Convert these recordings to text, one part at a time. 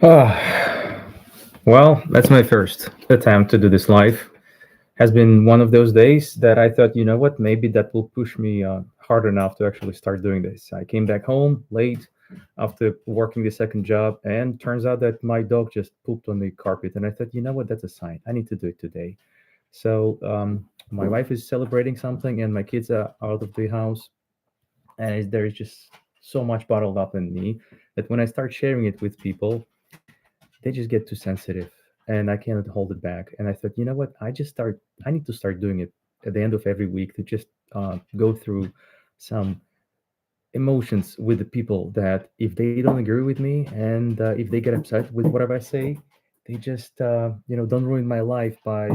Ah, well, that's my first attempt to do this live. Has been one of those days that I thought, you know what, maybe that will push me hard enough to actually start doing this. I came back home late after working the second job, and turns out that my dog just pooped on the carpet. And I thought, you know what, that's a sign. I need to do it today. So my wife is celebrating something, and my kids are out of the house, and there is just so much bottled up in me that when I start sharing it with people, they just get too sensitive and I cannot hold it back. And I thought, you know what? I need to start doing it at the end of every week to just go through some emotions with the people that if they don't agree with me and if they get upset with whatever I say, they just, don't ruin my life by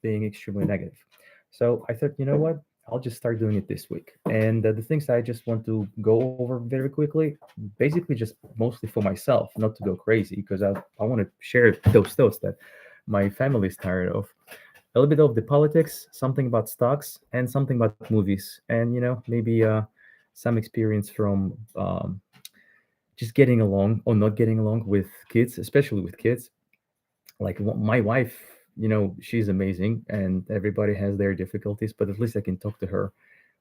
being extremely negative. So I thought, you know what? I'll just start doing it this week. And the things I just want to go over very quickly, basically just mostly for myself, not to go crazy, because I want to share those thoughts that my family is tired of. A little bit of the politics, something about stocks, and something about movies. And, maybe some experience from just getting along or not getting along with kids, especially with kids. Like my wife, she's amazing and everybody has their difficulties, but at least I can talk to her.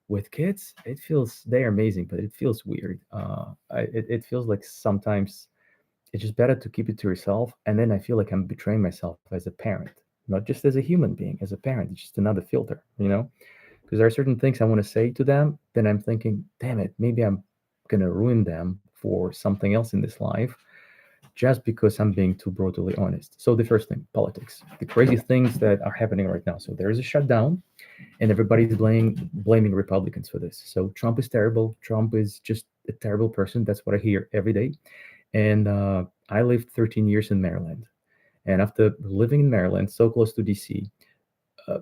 With kids, it feels they're amazing, but it feels weird. It feels like sometimes it's just better to keep it to yourself. And then I feel like I'm betraying myself as a parent, not just as a human being, as a parent. It's just another filter. Because there are certain things I want to say to them, then I'm thinking, damn it, maybe I'm gonna ruin them for something else in this life just because I'm being too brutally honest. So the first thing, politics, the crazy things that are happening right now. So there is a shutdown, and everybody's blaming Republicans for this. So Trump is terrible. Trump is just a terrible person. That's what I hear every day. And I lived 13 years in Maryland, and after living in Maryland, so close to DC, uh,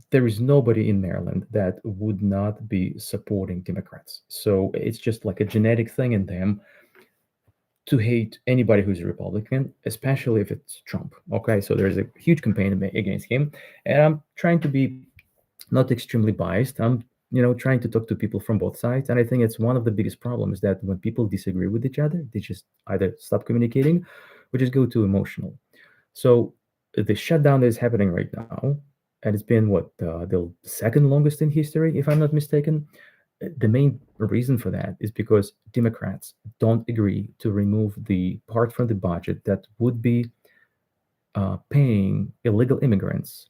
there is nobody in Maryland that would not be supporting Democrats. So it's just like a genetic thing in them to hate anybody who's a Republican, especially if it's Trump. Okay, so there's a huge campaign against him, and I'm trying to be not extremely biased. I'm trying to talk to people from both sides, and I think it's one of the biggest problems that when people disagree with each other, they just either stop communicating or just go too emotional. So the shutdown that is happening right now, and it's been what the second longest in history, if I'm not mistaken. The main reason for that is because Democrats don't agree to remove the part from the budget that would be paying illegal immigrants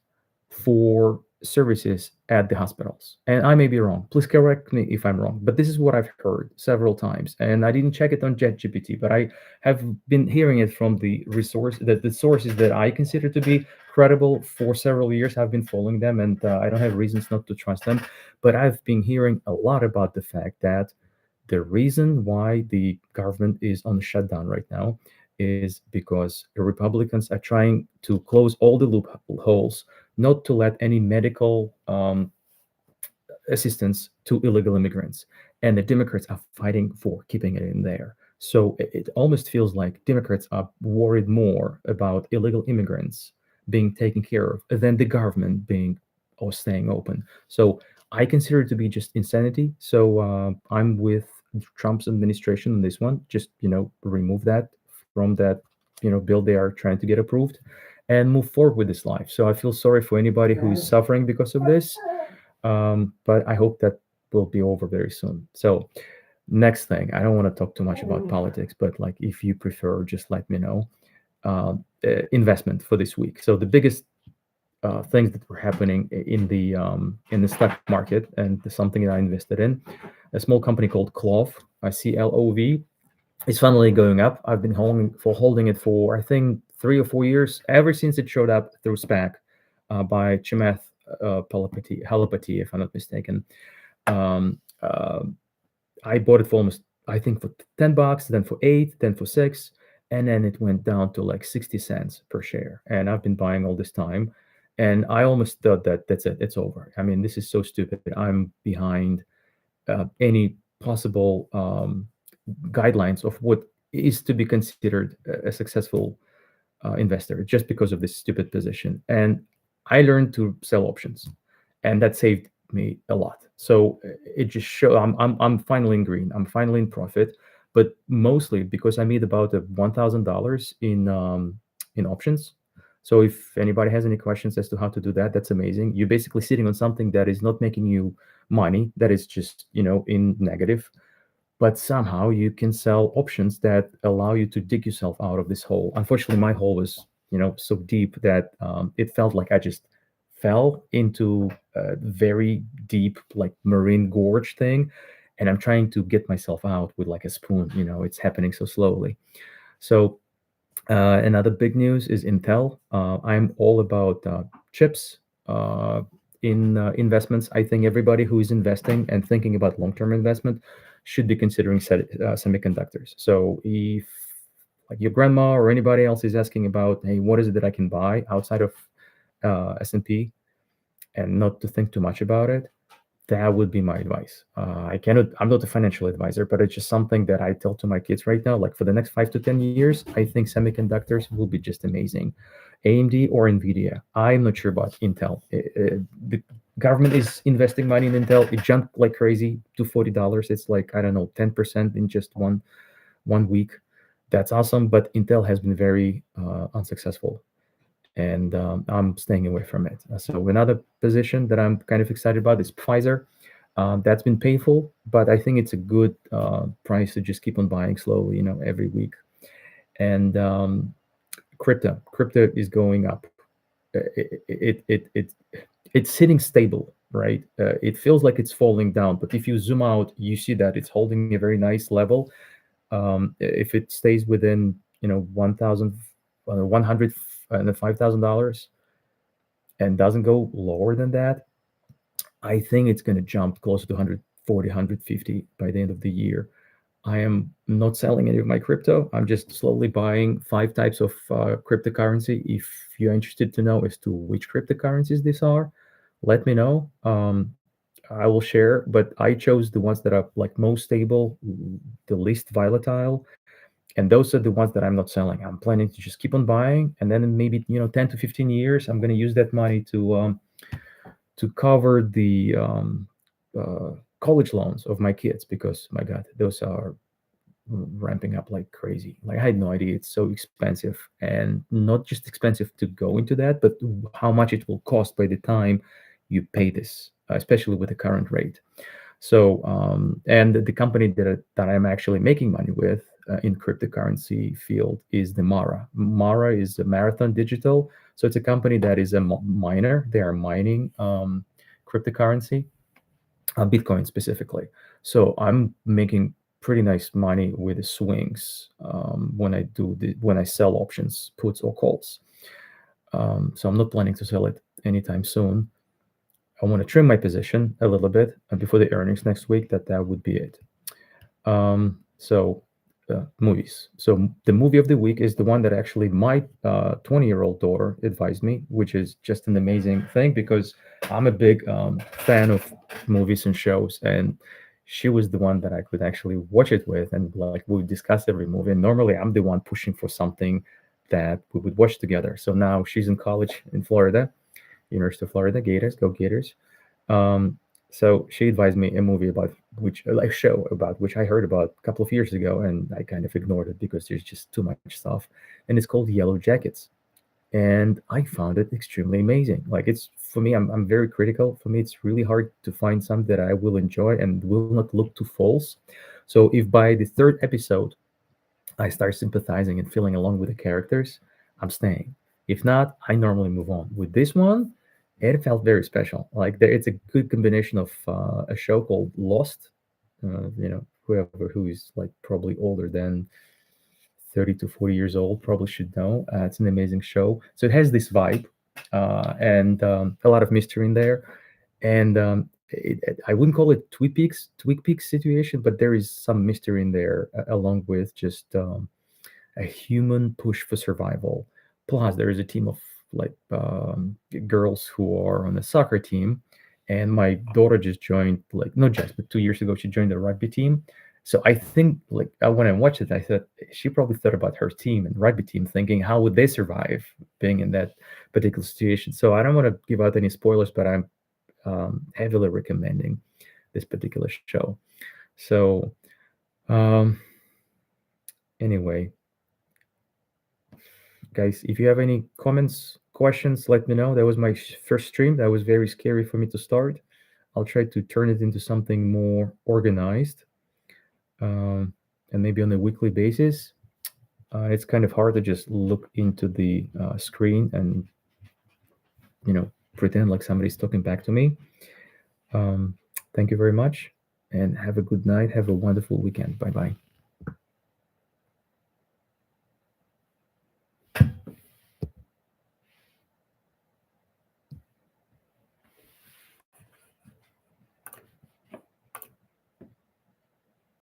for services at the hospitals. And I may be wrong. Please correct me if I'm wrong. But this is what I've heard several times. And I didn't check it on ChatGPT, but I have been hearing it from the sources that I consider to be credible for several years. I've been following them, and I don't have reasons not to trust them. But I've been hearing a lot about the fact that the reason why the government is on shutdown right now is because the Republicans are trying to close all the loopholes, not to let any medical assistance to illegal immigrants. And the Democrats are fighting for keeping it in there. So it almost feels like Democrats are worried more about illegal immigrants being taken care of than the government being or staying open. So I consider it to be just insanity. So I'm with Trump's administration on this one. Just remove that from that bill they are trying to get approved, and move forward with this life. So I feel sorry for anybody who's suffering because of this, but I hope that will be over very soon. So next thing, I don't want to talk too much about politics, but like if you prefer, just let me know. Investment for this week. So the biggest things that were happening in the stock market, and something that I invested in, a small company called Clove, CLOV, is finally going up. I've been holding it for I think 3 or 4 years, ever since it showed up through SPAC by Chamath Halapati, if I'm not mistaken. Um, uh, I bought it for almost, I think, for $10, then for eight, then for six, and then it went down to like 60 cents per share. And I've been buying all this time, and I almost thought that that's it, it's over. I mean, this is so stupid. I'm behind any possible guidelines of what is to be considered a successful investor just because of this stupid position. And I learned to sell options, and that saved me a lot. So it just show I'm finally in green. I'm finally in profit. but mostly because I made about $1,000 in options. So if anybody has any questions as to how to do that, that's amazing. You're basically sitting on something that is not making you money, that is just, in negative, but somehow you can sell options that allow you to dig yourself out of this hole. Unfortunately, my hole was, so deep that it felt like I just fell into a very deep, like marine gorge thing, and I'm trying to get myself out with like a spoon. It's happening so slowly. So another big news is Intel. I'm all about chips in investments. I think everybody who is investing and thinking about long-term investment should be considering semiconductors. So if like your grandma or anybody else is asking about, hey, what is it that I can buy outside of S&P, and not to think too much about it, that would be my advice. I'm not a financial advisor, but it's just something that I tell to my kids right now. Like for the next 5 to 10 years, I think semiconductors will be just amazing. AMD or Nvidia. I'm not sure about Intel. The government is investing money in Intel. It jumped like crazy to $40. It's like, I don't know, 10% in just one week. That's awesome, but Intel has been very unsuccessful, and I'm staying away from it. So another position that I'm kind of excited about is Pfizer. That's been painful, but I think it's a good price to just keep on buying slowly, every week. And crypto is going up. It's sitting stable, right? It feels like it's falling down, but if you zoom out, you see that it's holding a very nice level. If it stays within 1,000, 100 and $5,000 and doesn't go lower than that, I think it's going to jump closer to 140, 150 by the end of the year. I am not selling any of my crypto. I'm just slowly buying five types of cryptocurrency. If you're interested to know as to which cryptocurrencies these are, let me know. I will share, but I chose the ones that are like most stable, the least volatile, and those are the ones that I'm not selling. I'm planning to just keep on buying, and then in maybe 10 to 15 years, I'm going to use that money to cover the college loans of my kids, because my God, those are ramping up like crazy. Like I had no idea it's so expensive, and not just expensive to go into that, but how much it will cost by the time you pay this, especially with the current rate. So, and the company that I'm actually making money with in cryptocurrency field is the Mara. Mara is a Marathon Digital. So it's a company that is a miner. They are mining cryptocurrency, Bitcoin specifically. So I'm making pretty nice money with the swings when I sell options, puts or calls. So I'm not planning to sell it anytime soon. I want to trim my position a little bit before the earnings next week. That would be it. So movies. So the movie of the week is the one that actually my 20-year-old daughter advised me, which is just an amazing thing because I'm a big fan of movies and shows, and she was the one that I could actually watch it with, and like we would discuss every movie. And normally I'm the one pushing for something that we would watch together. So now she's in college in Florida, University of Florida, Gators, go Gators. Um, so she advised me a movie about which, like, show about which I heard about a couple of years ago, and I kind of ignored it because there's just too much stuff. And it's called Yellow Jackets, and I found it extremely amazing. Like it's for me, I'm very critical. For me, it's really hard to find something that I will enjoy and will not look too false. So if by the third episode I start sympathizing and feeling along with the characters, I'm staying. If not, I normally move on. With this one, it felt very special. Like it's a good combination of a show called Lost. Whoever who is like probably older than 30 to 40 years old probably should know. It's an amazing show. So it has this vibe and a lot of mystery in there. And I wouldn't call it Twin Peaks situation, but there is some mystery in there along with just a human push for survival. Plus, there is a team of like girls who are on a soccer team, and my daughter just joined, like not just, but 2 years ago she joined the rugby team. So I think like when I watched it, I thought she probably thought about her team and rugby team, thinking how would they survive being in that particular situation. So I don't want to give out any spoilers, but I'm heavily recommending this particular show. So um, Anyway, guys, if you have any comments, questions, let me know. That was my first stream. That was very scary for me to start. I'll try to turn it into something more organized, and maybe on a weekly basis. It's kind of hard to just look into the screen and pretend like somebody's talking back to me. Um, Thank you very much, and have a good night. Have a wonderful weekend. Bye bye.